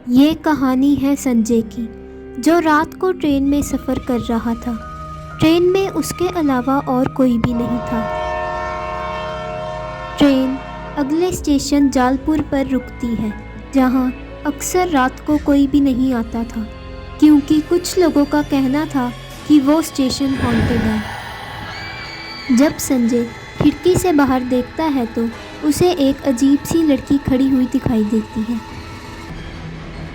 ये कहानी है संजय की, जो रात को ट्रेन में सफ़र कर रहा था। ट्रेन में उसके अलावा और कोई भी नहीं था। ट्रेन अगले स्टेशन जालपुर पर रुकती है, जहाँ अक्सर रात को कोई भी नहीं आता था, क्योंकि कुछ लोगों का कहना था कि वो स्टेशन हॉन्टेड है। जब संजय खिड़की से बाहर देखता है तो उसे एक अजीब सी लड़की खड़ी हुई दिखाई देती है।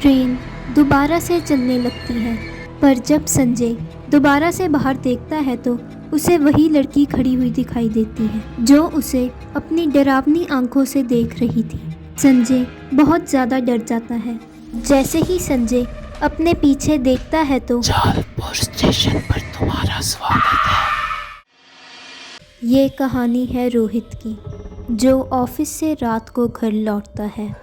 ट्रेन दोबारा से चलने लगती है, पर जब संजय दोबारा से बाहर देखता है तो उसे वही लड़की खड़ी हुई दिखाई देती है, जो उसे अपनी डरावनी आंखों से देख रही थी। संजय बहुत ज़्यादा डर जाता है। जैसे ही संजय अपने पीछे देखता है तो जालपुर स्टेशन पर तुम्हारा स्वागत है। ये कहानी है रोहित की, जो ऑफिस से रात को घर लौटता है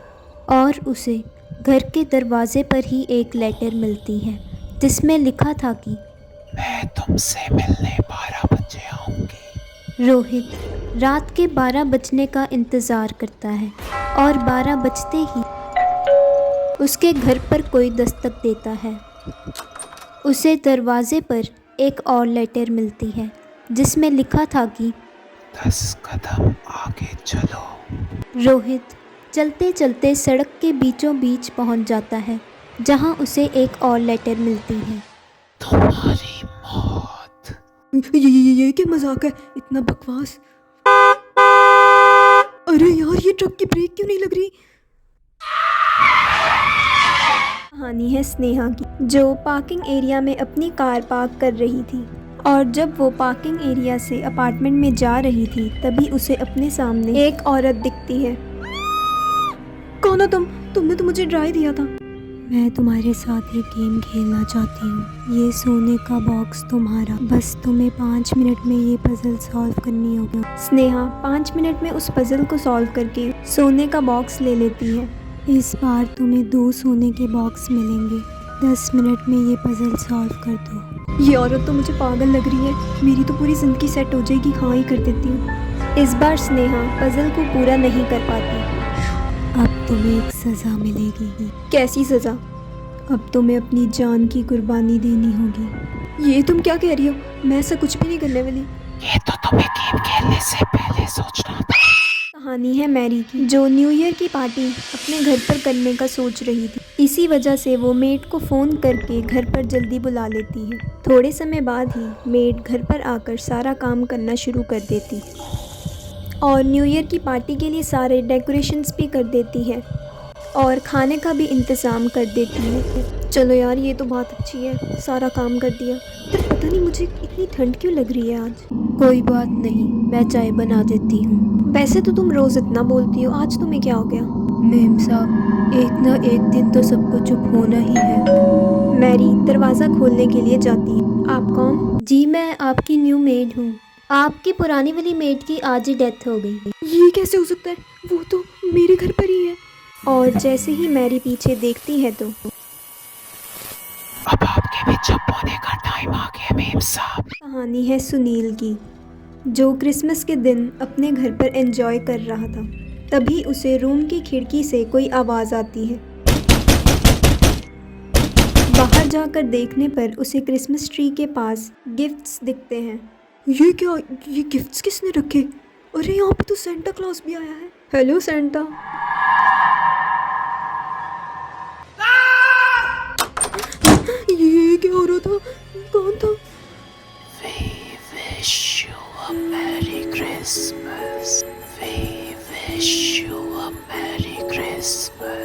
और उसे घर के दरवाजे पर ही एक लेटर मिलती है, जिसमें लिखा था कि मैं तुमसे मिलने 12 बजे आऊंगी। रोहित रात के 12 बजने का इंतज़ार करता है और 12 बजते ही उसके घर पर कोई दस्तक देता है। उसे दरवाजे पर एक और लेटर मिलती है, जिसमें लिखा था कि 10 कदम आगे चलो। रोहित चलते चलते सड़क के बीचों बीच पहुंच जाता है, जहां उसे एक और लेटर मिलती है। तुम्हारी मौत। ये क्या मजाक है, इतना बकवास। अरे यार, ये ट्रक की ब्रेक क्यों नहीं लग रही। कहानी है स्नेहा की, जो पार्किंग एरिया में अपनी कार पार्क कर रही थी, और जब वो पार्किंग एरिया से अपार्टमेंट में जा रही थी तभी उसे अपने सामने एक औरत दिखती है। कौन हो तुम? तुमने तो मुझे ड्राई दिया था। मैं तुम्हारे साथ एक गेम खेलना चाहती हूँ। ये सोने का बॉक्स तुम्हारा, बस तुम्हें 5 मिनट में ये पजल सॉल्व करनी होगी। स्नेहा 5 मिनट में उस पजल को सॉल्व करके सोने का बॉक्स ले लेती है। इस बार तुम्हें 2 सोने के बॉक्स मिलेंगे। 10 मिनट में ये पजल सॉल्व कर दो। ये औरत तो मुझे पागल लग रही है। मेरी तो पूरी जिंदगी सेट हो जाएगी। हाँ ही कर देती हूँ। इस बार स्नेहा पजल को पूरा नहीं कर पाती। अब तुम्हें एक सज़ा मिलेगी। कैसी सज़ा? अब तुम्हें अपनी जान की कुर्बानी देनी होगी। ये तुम क्या कह रही हो? मैं ऐसा कुछ भी नहीं करने वाली। ये तो तुम्हें गेम खेलने से पहले सोचना था। कहानी है मैरी की, जो न्यू ईयर की पार्टी अपने घर पर करने का सोच रही थी। इसी वजह से वो मेड को फ़ोन करके घर पर जल्दी बुला लेती है। थोड़े समय बाद ही मेड घर पर आकर सारा काम करना शुरू कर देती और न्यू ईयर की पार्टी के लिए सारे डेकोरेशंस भी कर देती है और खाने का भी इंतज़ाम कर देती है। चलो यार, ये तो बात अच्छी है, सारा काम कर दिया। पर पता नहीं मुझे इतनी ठंड क्यों लग रही है आज। कोई बात नहीं, मैं चाय बना देती हूँ। वैसे तो तुम रोज़ इतना बोलती हो, आज तुम्हें क्या हो गया? मेम साहब, एक ना एक दिन तो सबको चुप होना ही है। मैरी दरवाज़ा खोलने के लिए जाती है। आप कौन? जी, मैं आपकी न्यू मेड हूँ। आपकी पुरानी वाली मेड की आज ही डेथ हो गई। ये कैसे हो सकता है? वो तो मेरे घर पर ही है। और जैसे ही मैरी पीछे देखती है तो अब आपके भी चुप होने का टाइम आ गया मेम साहब। कहानी है सुनील की, जो क्रिसमस के दिन अपने घर पर एंजॉय कर रहा था। तभी उसे रूम की खिड़की से कोई आवाज़ आती है। बाहर जाकर देखने पर उसे क्रिसमस ट्री के पास गिफ्ट्स दिखते हैं। ये क्या? ये गिफ्ट्स किसने रखे? अरे यहाँ पे तो सेंटा क्लॉज भी आया है। Hello Santa. ये क्या हो रहा था? कौन था? We wish you a Merry Christmas. We wish you a Merry Christmas.